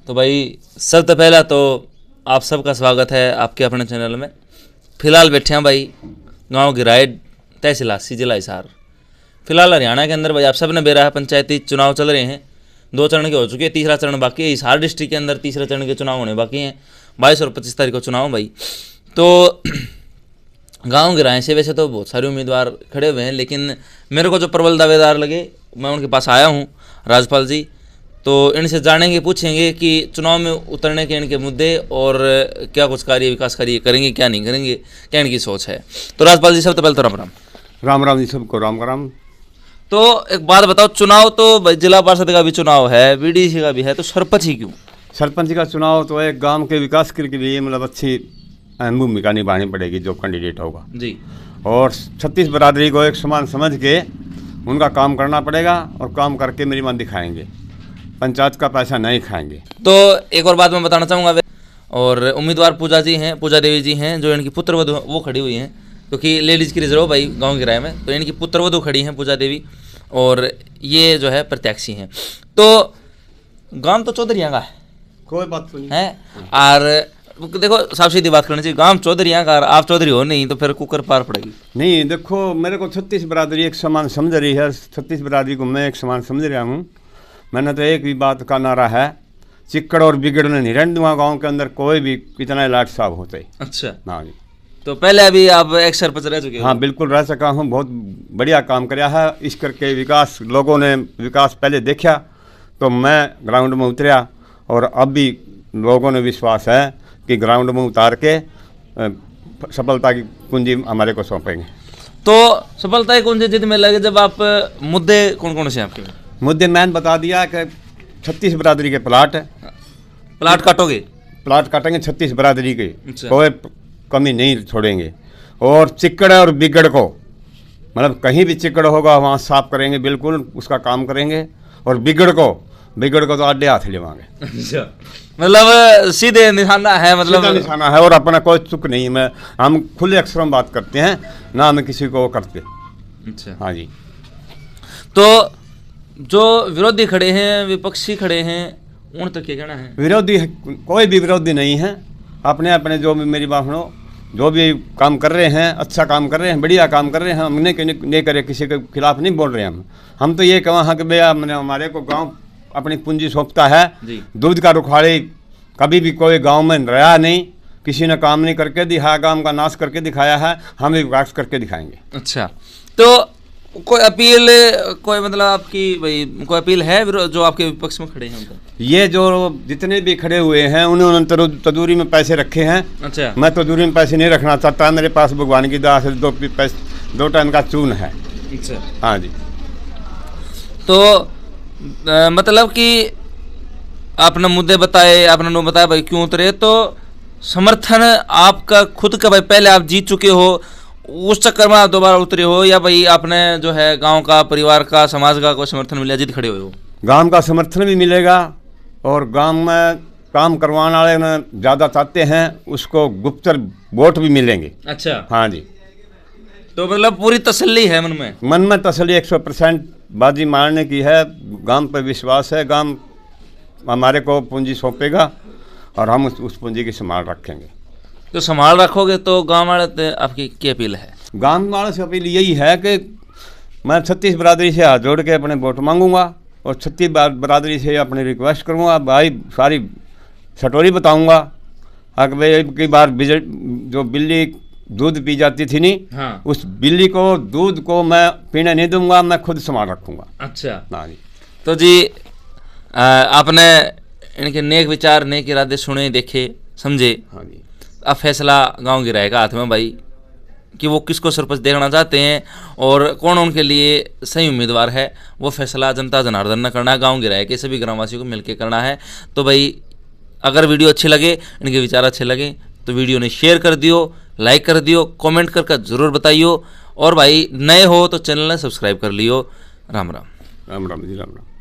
तो भाई सबसे पहला तो आप सबका स्वागत है आपके अपने चैनल में। फिलहाल बैठे हैं भाई गांव गिराए तहसील हासी जिला हिसार। फिलहाल हरियाणा के अंदर भाई आप सब ने बेरा है पंचायती चुनाव चल रहे हैं। 2 चरण के हो चुके हैं, तीसरा चरण बाकी है। हिसार डिस्ट्रिक्ट के अंदर तीसरे चरण के चुनाव होने बाकी हैं। 22 और 25 तारीख को चुनाव भाई। तो गांव गिराए से वैसे तो बहुत सारे उम्मीदवार खड़े हुए हैं, लेकिन मेरे को जो प्रबल दावेदार लगे मैं उनके पास आया हूँ, राजपाल जी। तो इनसे जानेंगे, पूछेंगे कि चुनाव में उतरने के इनके मुद्दे और क्या कुछ कार्य विकास कार्य करेंगे, क्या नहीं करेंगे, क्या इनकी सोच है। तो राजपाल जी सबसे पहले तो राम राम। राम राम जी, सबको राम राम। तो एक बात बताओ, चुनाव तो जिला पार्षद का भी चुनाव है, बीडीसी का भी है, तो सरपंच ही क्यों? सरपंच का चुनाव तो एक गांव के विकास के लिए मतलब अच्छी अहम भूमिका निभानी पड़ेगी जो कैंडिडेट होगा जी। और 36 बरादरी को एक समान समझ के उनका काम करना पड़ेगा और काम करके मेरी मान दिखाएंगे। पंचायत का पैसा नहीं खाएंगे। तो एक और बात मैं बताना चाहूँगा, और उम्मीदवार पूजा जी हैं, पूजा देवी जी हैं, जो इनकी पुत्रवधू वो खड़ी हुई हैं, क्योंकि लेडीज़ की रिजर्व भाई गांव किराए में, तो इनकी पुत्रवधू खड़ी हैं पूजा देवी, और ये जो है प्रत्याशी हैं। तो गांव तो चौधरियाँ का है, कोई बात नहीं है। और देखो साफ सीधी बात करनी चाहिए, गांव चौधरियाँ का, आप चौधरी हो नहीं तो फिर कुकर पार पड़ेगी। नहीं, देखो मेरे को 36 बरादरी एक समान समझ रही है। 36 बरादरी को मैं एक समान समझ रहा हूँ। मैंने तो एक ही बात का नारा है, चिक्कड़ और बिगड़ने नहीं रहने दूंगा गाँव के अंदर कोई भी कितना लाट साहब होते। अच्छा। हाँ जी। तो पहले अभी आप एक सरपंच रह चुके हो? हाँ बिल्कुल रह सका हूँ, बहुत बढ़िया काम कराया है। इस करके विकास, लोगों ने विकास पहले देखा तो मैं ग्राउंड में उतरा, और अब भी लोगों ने विश्वास है कि ग्राउंड में उतार के सफलता की कुंजी हमारे को सौंपेंगे। तो सफलता की कुंजी जिद में लगे जब आप मुद्दे कौन कौन से हैं आपके? मुद्दे मैंने बता दिया कि 36 बरादरी के प्लाट काटोगे? प्लाट काटेंगे 36 बरादरी के। अच्छा। कोई कमी नहीं छोड़ेंगे। और चिक्कड़ और बिगड़ को, मतलब कहीं भी चिक्कड़ होगा वहाँ साफ करेंगे, बिल्कुल उसका काम करेंगे। और बिगड़ को तो आडे हाथ लेवाएंगे। अच्छा, मतलब सीधे निशाना है, मतलब सीधा निशाना है। और अपना कोई चुक नहीं, मैं हम खुले अक्षरों में बात करते हैं ना, हमें किसी को करते। अच्छा। हाँ जी। तो जो विरोधी खड़े हैं, विपक्षी खड़े हैं, उन तक क्या कहना है? विरोधी कोई भी विरोधी नहीं है। अपने अपने जो भी, मेरी बात सुनो, जो भी काम कर रहे हैं अच्छा काम कर रहे हैं, बढ़िया काम कर रहे हैं। हमने नहीं करे, किसी के खिलाफ नहीं बोल रहे हैं हम तो ये कहा कि भैया हमारे को गांव अपनी पूंजी सौंपता है। दूध का रुखाड़ी कभी भी कोई गांव में रहा नहीं, किसी ने काम नहीं करके दिखाया, गांव का नाश करके दिखाया है, हम भी विकास करके दिखाएंगे। अच्छा, तो कोई अपील, कोई मतलब आपकी भाई कोई अपील है जो आपके विपक्ष में खड़े हैं उनका? ये जो जितने भी खड़े हुए हैं उन्होंने तदूरी में पैसे रखे हैं। अच्छा। मैं तदूरी में पैसे नहीं रखना चाहता। मेरे पास भगवान की दया से 2 टाइम का चून है। अच्छा। हाँ जी। तो मतलब कि आपने मुद्दे बताए, आपने नो बताया भाई क्यों उतरे, तो समर्थन आपका खुद का भाई पहले आप जीत चुके हो, उस चक्कर में आप दोबारा उतरे हो, या भाई आपने जो है गांव का, परिवार का, समाज का कोई समर्थन मिला, जीत खड़े हुए हो? गांव का समर्थन भी मिलेगा, और गांव में काम करवाने वाले ने ज़्यादा चाहते हैं उसको गुप्तर वोट भी मिलेंगे। अच्छा। हाँ जी। तो मतलब पूरी तसल्ली है मन में? मन में तसल्ली 100% बाजी मारने की है। गांव पर विश्वास है, गांव हमारे को पूंजी सौंपेगा और हम उस पूंजी की संभाल रखेंगे। तो संभाल रखोगे तो गांव वाले आपकी क्या अपील है? गांव वालों से अपील यही है कि मैं 36 बरादरी से हाथ जोड़ के अपने वोट मांगूंगा, और 36 बरादरी से अपनी रिक्वेस्ट करूंगा, भाई सारी सटोरी बताऊंगा। भाई कई बार जो बिल्ली दूध पी जाती थी नहीं, हाँ। उस बिल्ली को, दूध को मैं पीने नहीं दूंगा, मैं खुद संभाल रखूंगा। अच्छा। हाँ जी। तो जी आपने इनके नेक विचार, नेक इरादे सुने, देखे, समझे। हाँ जी। अब फैसला गांव गिराएगा हाथ में भाई, कि वो किसको सरपंच देखना चाहते हैं और कौन उनके लिए सही उम्मीदवार है। वो फैसला जनता जनार्दन ने करना है, गांव गिराए के सभी ग्रामवासियों को मिलकर करना है। तो भाई अगर वीडियो अच्छे लगे, इनके विचार अच्छे लगे, तो वीडियो ने शेयर कर दियो, लाइक कर दियो, कमेंट करके ज़रूर बताइयो, और भाई नए हो तो चैनल ने सब्सक्राइब कर लियो। राम राम। राम राम जी, राम राम।